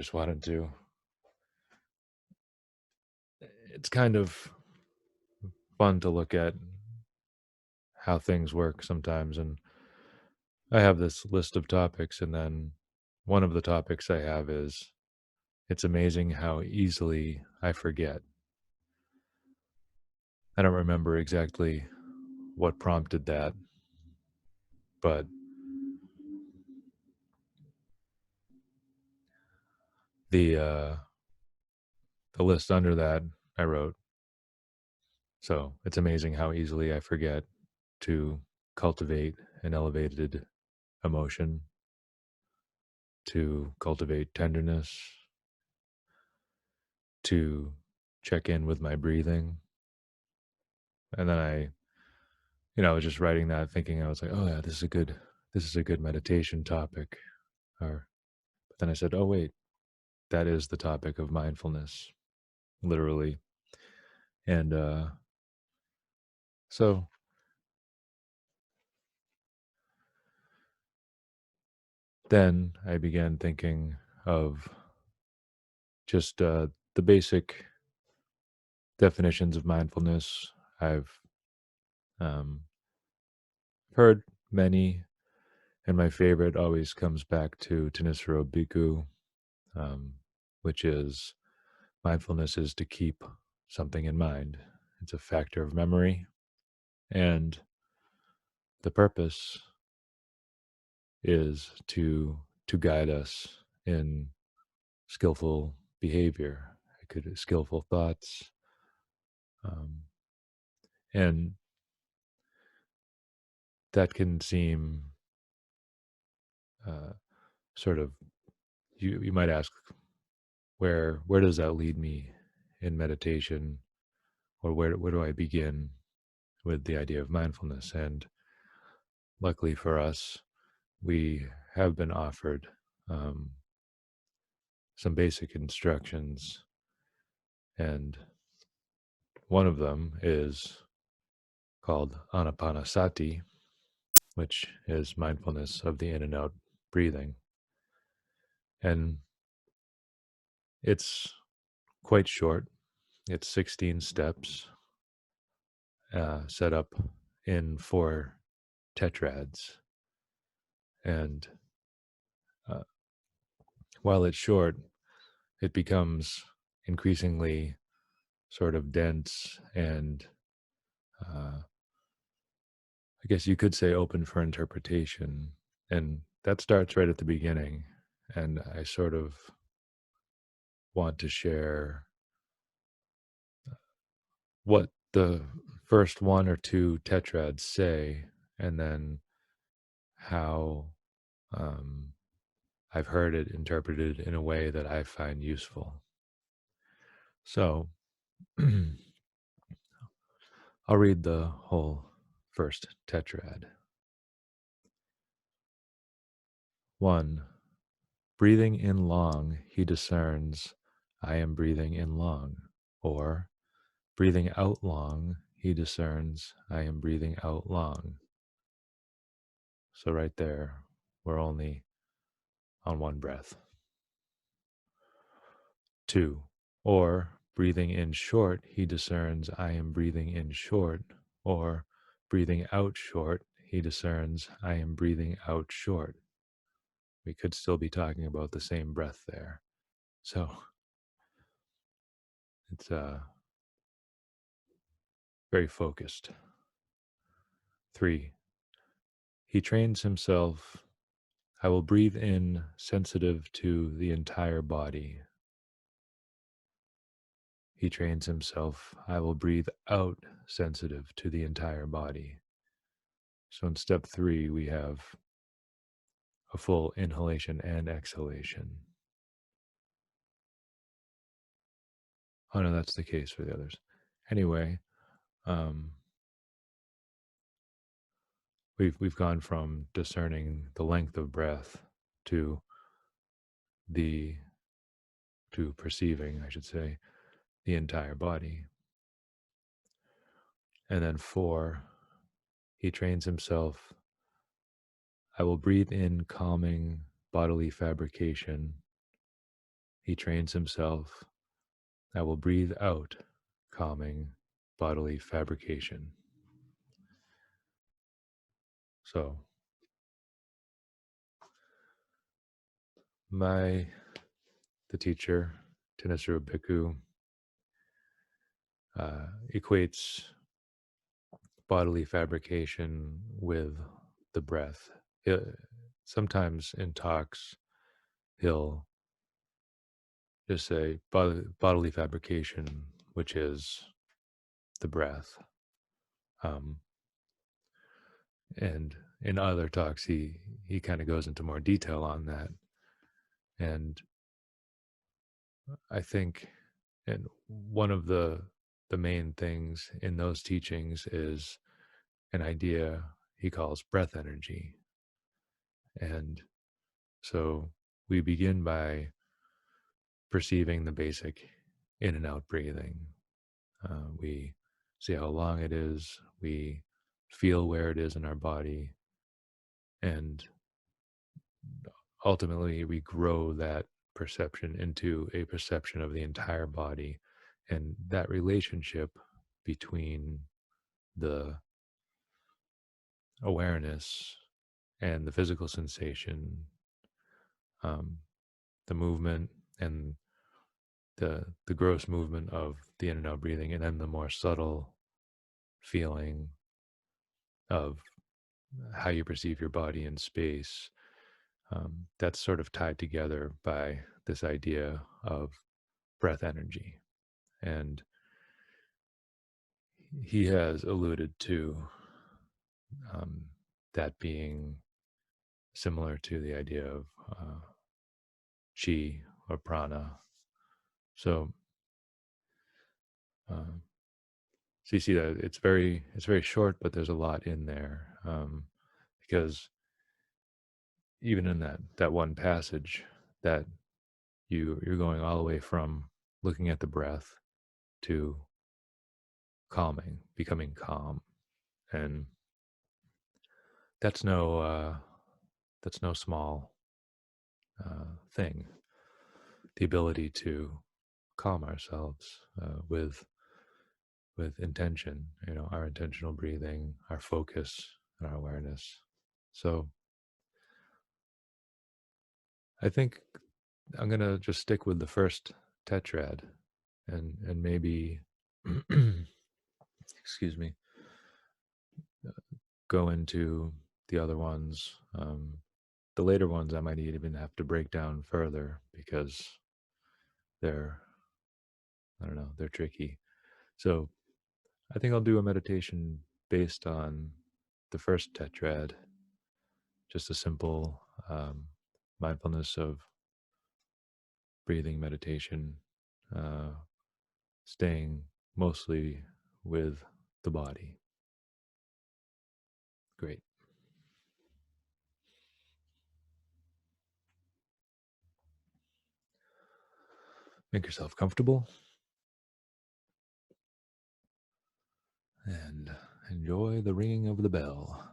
Just wanted to. It's kind of fun to look at how things work sometimes. And I have this list of topics, and then one of the topics I have is it's amazing how easily I forget. I don't remember exactly what prompted that, but the uh, the list under that I wrote. So it's amazing how easily I forget to cultivate an elevated emotion, to cultivate tenderness, to check in with my breathing. And then I was just writing that thinking I was like, oh yeah, this is a good meditation topic. Or but then I said, oh wait, that is the topic of mindfulness, literally. And so then I began thinking of just the basic definitions of mindfulness. I've um, heard many, and my favorite always comes back to Tanisaro Bhikkhu, um, which is mindfulness is to keep something in mind. It's a factor of memory, and the purpose is to guide us in skillful behavior. It could skillful thoughts, um, and that can seem uh, sort of. You might ask, where does that lead me in meditation, or where do I begin with the idea of mindfulness? And luckily for us, we have been offered um, some basic instructions, and one of them is called Anapanasati, which is mindfulness of the in and out breathing. And it's quite short. It's 16 steps set up in 4 tetrads. And uh, while it's short, it becomes increasingly sort of dense and I guess you could say open for interpretation. And that starts right at the beginning. And I sort of want to share what the first 1 or 2 tetrads say, and then how um, I've heard it interpreted in a way that I find useful. So I'll read the whole first tetrad. 1. Breathing in long, he discerns, I am breathing in long. Or, breathing out long, he discerns, I am breathing out long. So right there, we're only on one breath. 2. Or, breathing in short, he discerns, I am breathing in short. Or, breathing out short, he discerns, I am breathing out short. We could still be talking about the same breath there. So it's very focused. 3. He trains himself, I will breathe in sensitive to the entire body. He trains himself, I will breathe out sensitive to the entire body. So in step 3, we have a full inhalation and exhalation. Oh no, that's the case for the others. Anyway, um, we've gone from discerning the length of breath to the to perceiving, I should say, the entire body. And then 4, he trains himself, I will breathe in calming bodily fabrication. he trains himself, I will breathe out calming bodily fabrication. So, the teacher, Tensuru Bhikkhu, equates bodily fabrication with the breath. Sometimes in talks, he'll just say bodily fabrication, which is the breath. Um, and in other talks, he kind of goes into more detail on that. And I think, and one of the main things in those teachings is an idea he calls breath energy. And so we begin by perceiving the basic in and out breathing. We see how long it is, we feel where it is in our body, and ultimately we grow that perception into a perception of the entire body. And that relationship between the awareness and the physical sensation, um, the movement and the gross movement of the in and out breathing, and then the more subtle feeling of how you perceive your body in space. That's sort of tied together by this idea of breath energy. And he has alluded to um, that being similar to the idea of chi or prana. So, um, so you see that it's very short, but there's a lot in there, because even in that one passage, that you're going all the way from looking at the breath to calming, becoming calm, and that's no uh, that's no small thing. The ability to calm ourselves with intention, our intentional breathing, our focus, and our awareness. So I think I'm gonna just stick with the first tetrad, and maybe excuse me, go into the other ones. The later ones I might even have to break down further because they're, I don't know, they're tricky. So I think I'll do a meditation based on the first tetrad, just a simple mindfulness of breathing meditation, uh, staying mostly with the body. Great. Make yourself comfortable and enjoy the ringing of the bell.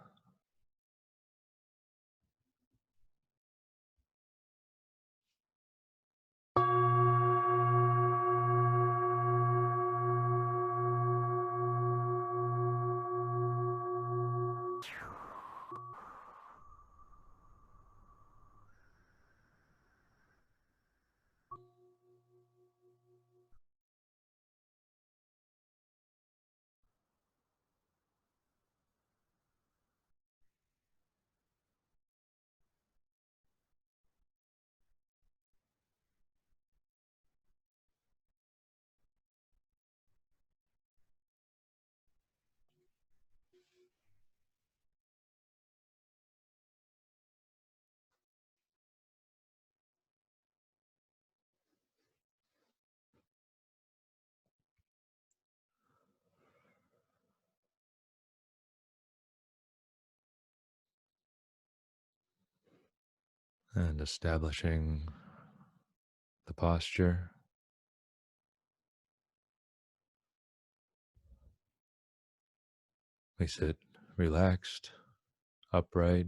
And establishing the posture. We sit relaxed, upright,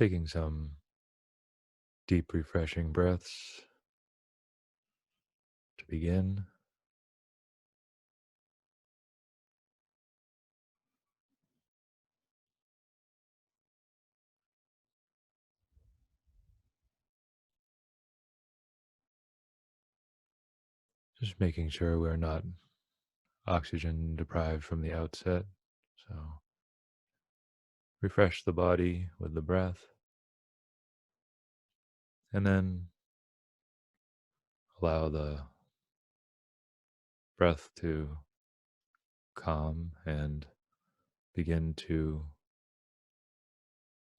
taking some deep, refreshing breaths to begin. Just making sure we're not oxygen deprived from the outset. So refresh the body with the breath, and then allow the breath to calm and begin to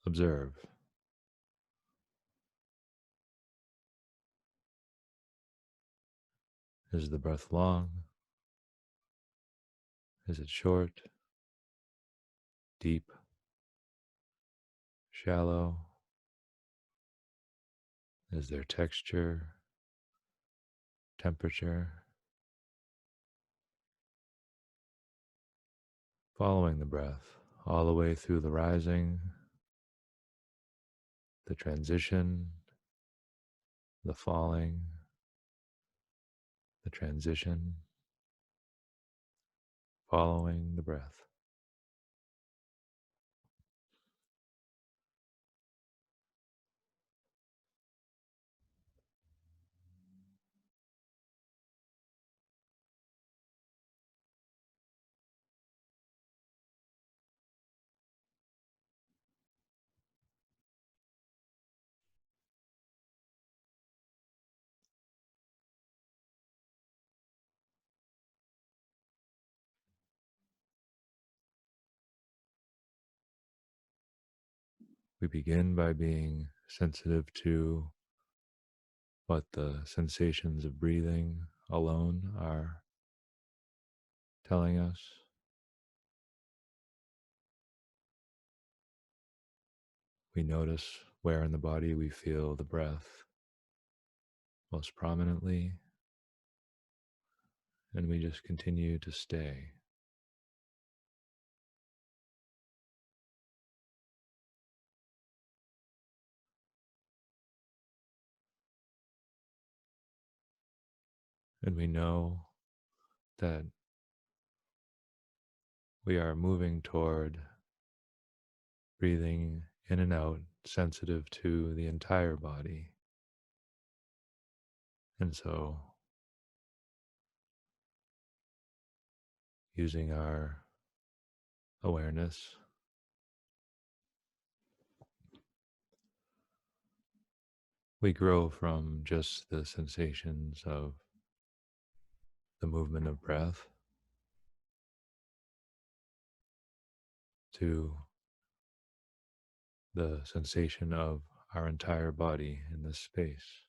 observe. Is the breath long? Is it short? Deep? Shallow? Is there texture? Temperature? Following the breath all the way through the rising, the transition, the falling, the transition, following the breath. We begin by being sensitive to what the sensations of breathing alone are telling us. We notice where in the body we feel the breath most prominently, and we just continue to stay. And we know that we are moving toward breathing in and out, sensitive to the entire body. And so, using our awareness, we grow from just the sensations of the movement of breath to the sensation of our entire body in this space.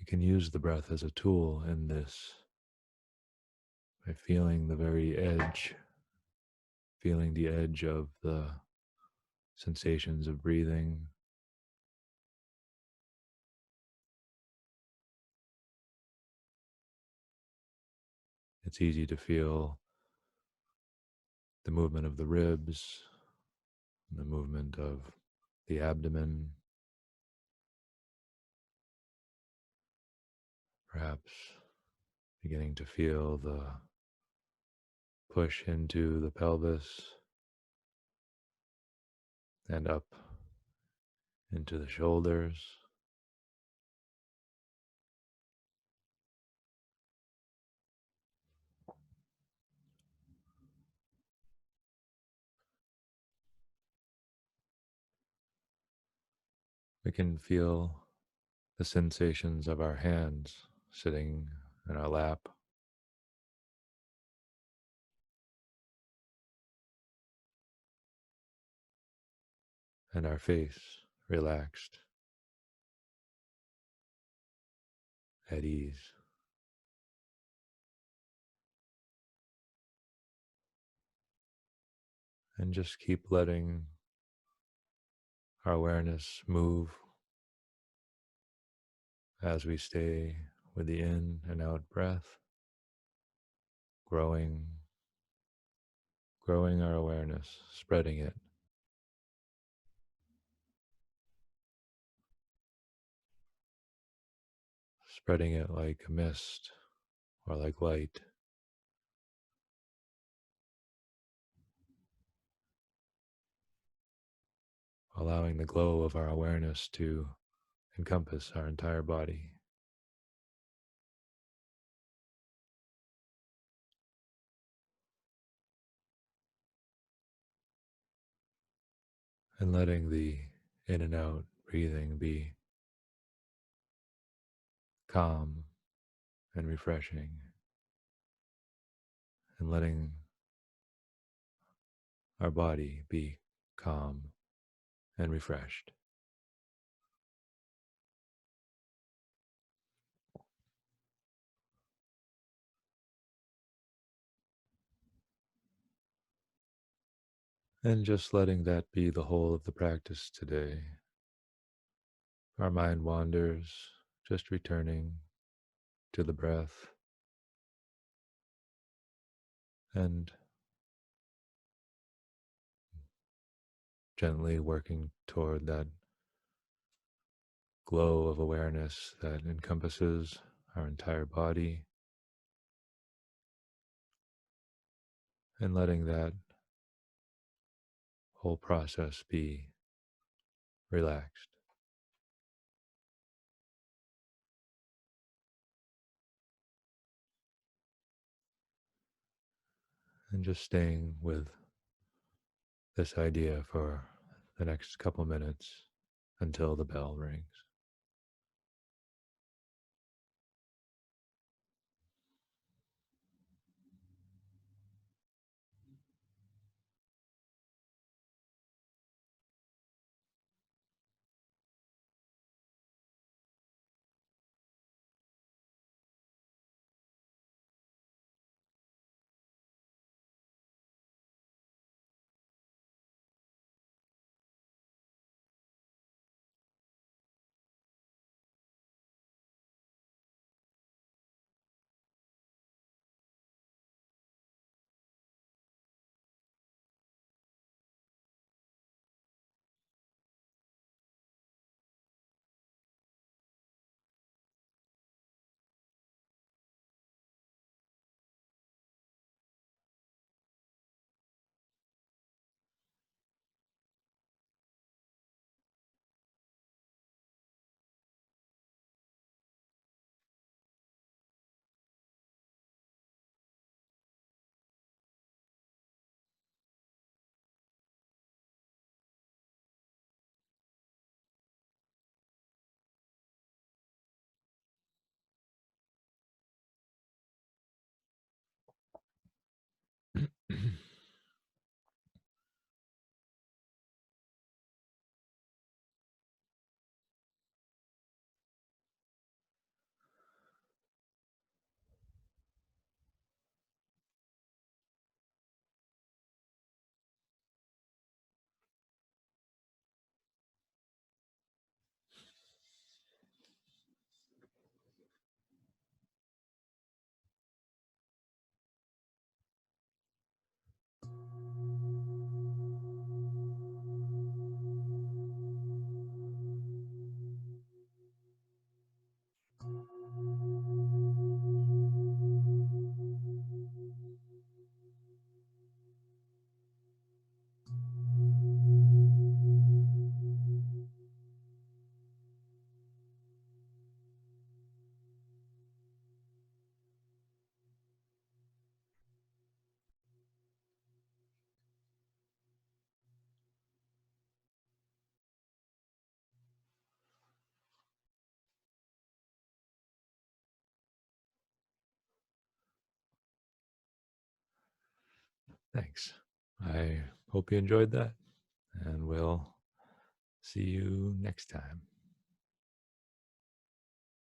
We can use the breath as a tool in this by feeling the edge of the sensations of breathing. It's easy to feel the movement of the ribs, the movement of the abdomen, perhaps beginning to feel the push into the pelvis and up into the shoulders. We can feel the sensations of our hands sitting in our lap, and our face relaxed, at ease. And just keep letting our awareness move as we stay with the in and out breath, growing, growing our awareness, spreading it like a mist or like light, allowing the glow of our awareness to encompass our entire body, and letting the in and out breathing be calm and refreshing, and letting our body be calm and refreshed. And just letting that be the whole of the practice today. Our mind wanders, just returning to the breath and gently working toward that glow of awareness that encompasses our entire body, and letting that whole process be relaxed. And just staying with this idea for the next couple minutes until the bell rings. Thanks. I hope you enjoyed that, and we'll see you next time.